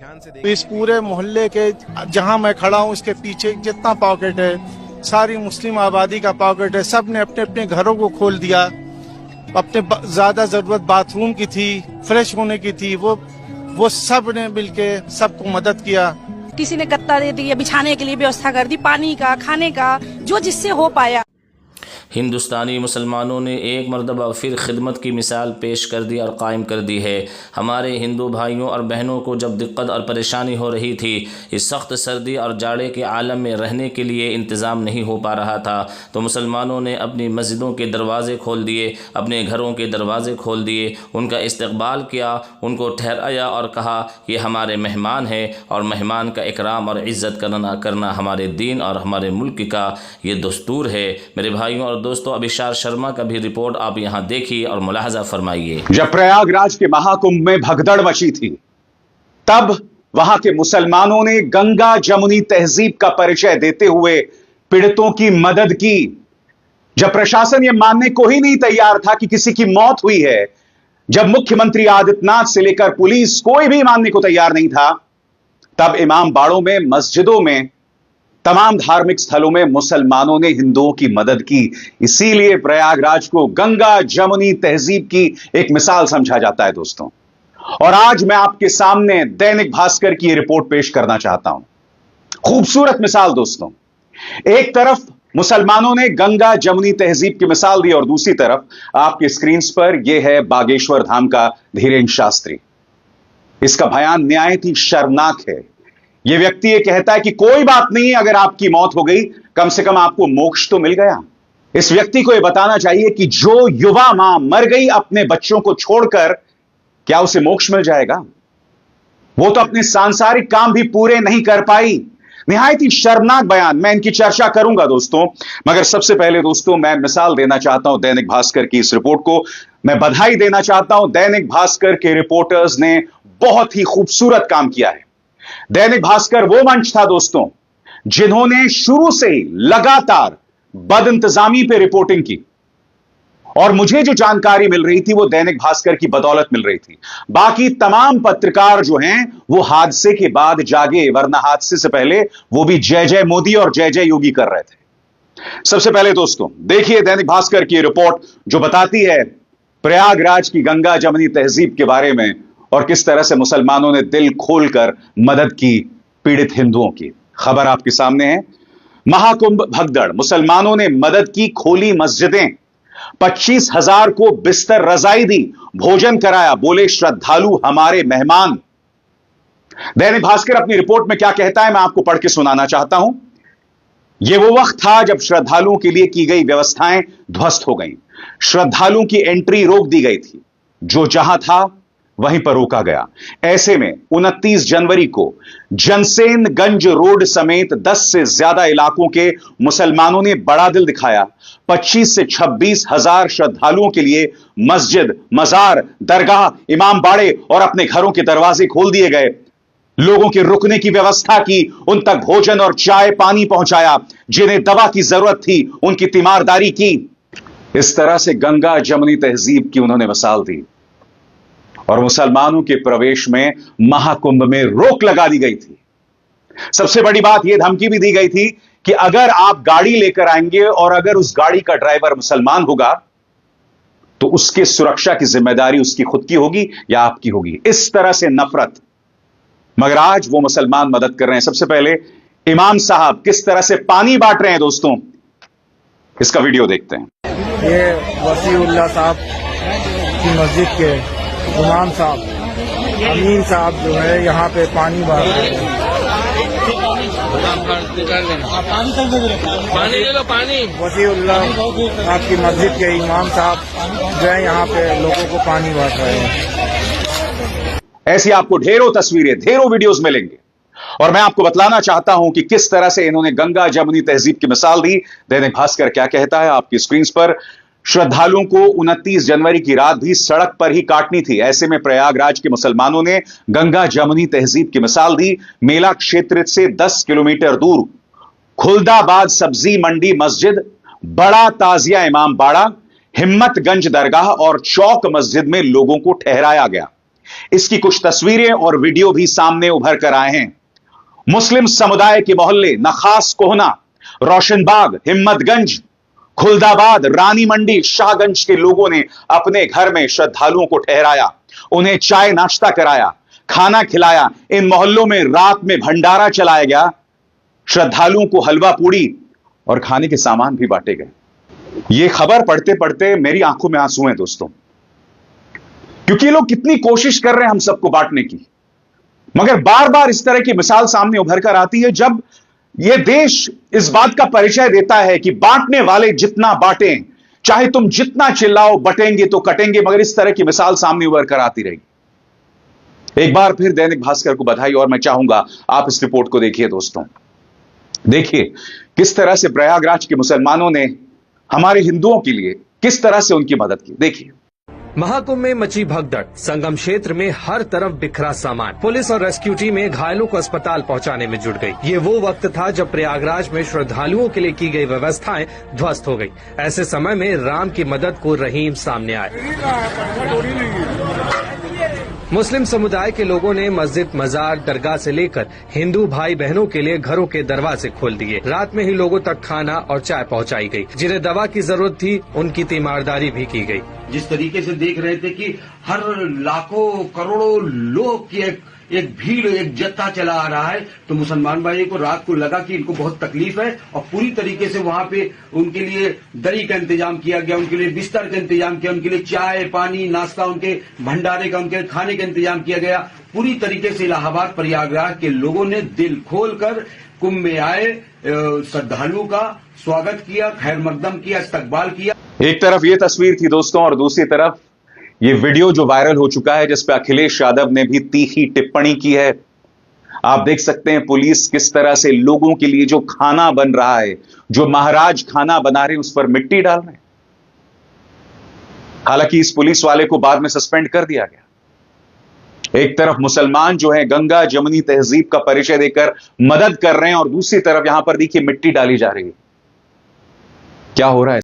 तो इस पूरे मोहल्ले के जहां मैं खड़ा हूं इसके पीछे जितना पॉकेट है सारी मुस्लिम आबादी का पॉकेट है। सब ने अपने अपने घरों को खोल दिया। अपने ज्यादा जरूरत बाथरूम की थी, फ्रेश होने की थी, वो सब ने मिलके सबको मदद किया। किसी ने गत्ता दे दिया, बिछाने के लिए व्यवस्था कर दी, पानी का, खाने का, जो जिससे हो पाया। हिंदुस्तानी मुसलमानों ने एक मरतबा फिर खिदमत की मिसाल पेश कर दी और कायम कर दी है। हमारे हिंदू भाइयों और बहनों को जब दिक्कत और परेशानी हो रही थी, इस सख्त सर्दी और जाड़े के आलम में रहने के लिए इंतज़ाम नहीं हो पा रहा था, तो मुसलमानों ने अपनी मस्जिदों के दरवाज़े खोल दिए, अपने घरों के दरवाज़े खोल दिए, उनका इस्तकबाल किया, उनको ठहराया और कहा ये हमारे मेहमान हैं और मेहमान का इकराम और इज़्ज़त करना हमारे दीन और हमारे मुल्क का ये दस्तूर है। मेरे भाइयों और दोस्तों, अभिशार शर्मा का भी रिपोर्ट आप यहां देखिए और मुलाहजा फरमाइए। जब प्रयागराज के महाकुंभ में भगदड़ मची थी, तब वहां के मुसलमानों ने गंगा जमुनी तहजीब का परिचय देते हुए पीड़ितों की मदद की। जब प्रशासन यह मानने को ही नहीं तैयार था कि किसी की मौत हुई है, जब मुख्यमंत्री आदित्यनाथ से लेकर पुलिस कोई भी मानने को तैयार नहीं था, तब इमाम बाड़ों में, मस्जिदों में, तमाम धार्मिक स्थलों में मुसलमानों ने हिंदुओं की मदद की। इसीलिए प्रयागराज को गंगा जमुनी तहजीब की एक मिसाल समझा जाता है दोस्तों। और आज मैं आपके सामने दैनिक भास्कर की यह रिपोर्ट पेश करना चाहता हूं। खूबसूरत मिसाल दोस्तों। एक तरफ मुसलमानों ने गंगा जमुनी तहजीब की मिसाल दी और दूसरी तरफ आपके स्क्रीन पर यह है बागेश्वर धाम का धीरेन्द्र शास्त्री। इसका बयान निहायत ही शर्मनाक है। यह व्यक्ति यह कहता है कि कोई बात नहीं, अगर आपकी मौत हो गई कम से कम आपको मोक्ष तो मिल गया। इस व्यक्ति को यह बताना चाहिए कि जो युवा मां मर गई अपने बच्चों को छोड़कर, क्या उसे मोक्ष मिल जाएगा? वो तो अपने सांसारिक काम भी पूरे नहीं कर पाई। निहायत ही शर्मनाक बयान। मैं इनकी चर्चा करूंगा दोस्तों, मगर सबसे पहले दोस्तों मैं मिसाल देना चाहता हूं दैनिक भास्कर की इस रिपोर्ट को। मैं बधाई देना चाहता हूं, दैनिक भास्कर के रिपोर्टर्स ने बहुत ही खूबसूरत काम किया है। दैनिक भास्कर वो मंच था दोस्तों जिन्होंने शुरू से ही लगातार बदइंतजामी पे रिपोर्टिंग की, और मुझे जो जानकारी मिल रही थी वो दैनिक भास्कर की बदौलत मिल रही थी। बाकी तमाम पत्रकार जो हैं वो हादसे के बाद जागे, वरना हादसे से पहले वो भी जय जय मोदी और जय जय योगी कर रहे थे। सबसे पहले दोस्तों देखिए दैनिक भास्कर की रिपोर्ट जो बताती है प्रयागराज की गंगा जमुनी तहजीब के बारे में और किस तरह से मुसलमानों ने दिल खोलकर मदद की पीड़ित हिंदुओं की। खबर आपके सामने है। महाकुंभ भगदड़, मुसलमानों ने मदद की, खोली मस्जिदें, 25,000 को बिस्तर रजाई दी, भोजन कराया, बोले श्रद्धालु हमारे मेहमान। दैनिक भास्कर अपनी रिपोर्ट में क्या कहता है मैं आपको पढ़ के सुनाना चाहता हूं। यह वो वक्त था जब श्रद्धालुओं के लिए की गई व्यवस्थाएं ध्वस्त हो गईं। श्रद्धालुओं की एंट्री रोक दी गई थी, जो जहां था वहीं पर रोका गया। ऐसे में 29 जनवरी को जनसेनगंज रोड समेत 10 से ज्यादा इलाकों के मुसलमानों ने बड़ा दिल दिखाया। 25 से 26 हजार श्रद्धालुओं के लिए मस्जिद, मजार, दरगाह, इमाम बाड़े और अपने घरों के दरवाजे खोल दिए गए। लोगों के रुकने की व्यवस्था की, उन तक भोजन और चाय पानी पहुंचाया, जिन्हें दवा की जरूरत थी उनकी तीमारदारी की। इस तरह से गंगा जमुनी तहजीब की उन्होंने मिसाल दी और मुसलमानों के प्रवेश में महाकुंभ में रोक लगा दी गई थी। सबसे बड़ी बात यह धमकी भी दी गई थी कि अगर आप गाड़ी लेकर आएंगे और अगर उस गाड़ी का ड्राइवर मुसलमान होगा तो उसके सुरक्षा की जिम्मेदारी उसकी खुद की होगी या आपकी होगी। इस तरह से नफरत। मगर आज वो मुसलमान मदद कर रहे हैं। सबसे पहले इमाम साहब किस तरह से पानी बांट रहे हैं दोस्तों, इसका वीडियो देखते हैं। ये वसीउल्लाह साहब की मस्जिद के इमाम साहब, अमीन साहब जो है यहाँ पे पानी बांट रहे हैं। पानी ले लो, पानी। वसीउल्लाह आपकी मस्जिद के इमाम साहब जो है यहाँ पे लोगों को पानी बांट रहे हैं। ऐसी आपको ढेरों तस्वीरें, ढेरों वीडियोस मिलेंगे और मैं आपको बतलाना चाहता हूं कि किस तरह से इन्होंने गंगा जमुनी तहजीब की मिसाल दी। दैनिक भास्कर क्या कहता है आपकी स्क्रीन पर। श्रद्धालुओं को 29 जनवरी की रात भी सड़क पर ही काटनी थी। ऐसे में प्रयागराज के मुसलमानों ने गंगा जमुनी तहजीब की मिसाल दी। मेला क्षेत्र से 10 किलोमीटर दूर खुलदाबाद सब्जी मंडी मस्जिद, बड़ा ताजिया इमाम बाड़ा, हिम्मतगंज दरगाह और चौक मस्जिद में लोगों को ठहराया गया। इसकी कुछ तस्वीरें और वीडियो भी सामने उभर कर आए हैं। मुस्लिम समुदाय के मोहल्ले नखास कोहना, रोशनबाग, हिम्मतगंज, खुलदाबाद, रानी मंडी, शाहगंज के लोगों ने अपने घर में श्रद्धालुओं को ठहराया, उन्हें चाय नाश्ता कराया, खाना खिलाया। इन मोहल्लों में रात में भंडारा चलाया गया, श्रद्धालुओं को हलवा पूड़ी और खाने के सामान भी बांटे गए। यह खबर पढ़ते पढ़ते मेरी आंखों में आंसू हैं दोस्तों, क्योंकि लोग कितनी कोशिश कर रहे हैं हम सबको बांटने की, मगर बार बार इस तरह की मिसाल सामने उभर कर आती है जब यह देश इस बात का परिचय देता है कि बांटने वाले जितना बांटें, चाहे तुम जितना चिल्लाओ, बटेंगे तो कटेंगे, मगर इस तरह की मिसाल सामने उभर कर आती रहेगी। एक बार फिर दैनिक भास्कर को बधाई, और मैं चाहूंगा आप इस रिपोर्ट को देखिए दोस्तों। देखिए किस तरह से प्रयागराज के मुसलमानों ने हमारे हिंदुओं के लिए किस तरह से उनकी मदद की। देखिए, महाकुंभ में मची भगदड़, संगम क्षेत्र में हर तरफ बिखरा सामान, पुलिस और रेस्क्यू टीमें घायलों को अस्पताल पहुंचाने में जुट गई। ये वो वक्त था जब प्रयागराज में श्रद्धालुओं के लिए की गई व्यवस्थाएं ध्वस्त हो गई। ऐसे समय में राम की मदद को रहीम सामने आए। मुस्लिम समुदाय के लोगों ने मस्जिद, मजार, दरगाह से लेकर हिंदू भाई बहनों के लिए घरों के दरवाजे खोल दिए। रात में ही लोगों तक खाना और चाय पहुंचाई गई। जिन्हें दवा की जरूरत थी उनकी तीमारदारी भी की गई। जिस तरीके से देख रहे थे कि हर लाखों करोड़ों लोग की एक भीड़, एक जत्था चला आ रहा है, तो मुसलमान भाई को रात को लगा कि इनको बहुत तकलीफ है और पूरी तरीके से वहां पे उनके लिए दरी का इंतजाम किया गया, उनके लिए बिस्तर का इंतजाम किया, उनके लिए चाय पानी नाश्ता, उनके भंडारे का, उनके खाने का इंतजाम किया गया। पूरी तरीके से इलाहाबाद प्रयागराज के लोगों ने दिल खोलकर कुंभ में आए श्रद्धालुओं का स्वागत किया, खैर मकदम किया, इस्तकबाल किया। एक तरफ ये तस्वीर थी दोस्तों, और दूसरी तरफ ये वीडियो जो वायरल हो चुका है, जिस पे अखिलेश यादव ने भी तीखी टिप्पणी की है। आप देख सकते हैं पुलिस किस तरह से लोगों के लिए जो खाना बन रहा है, जो महाराज खाना बना रहे हैं, उस पर मिट्टी डाल रहे हैं। हालांकि इस पुलिस वाले को बाद में सस्पेंड कर दिया गया। एक तरफ मुसलमान जो है गंगा जमुनी तहजीब का परिचय देकर मदद कर रहे हैं, और दूसरी तरफ यहां पर देखिए मिट्टी डाली जा रही है। क्या हो रहा है?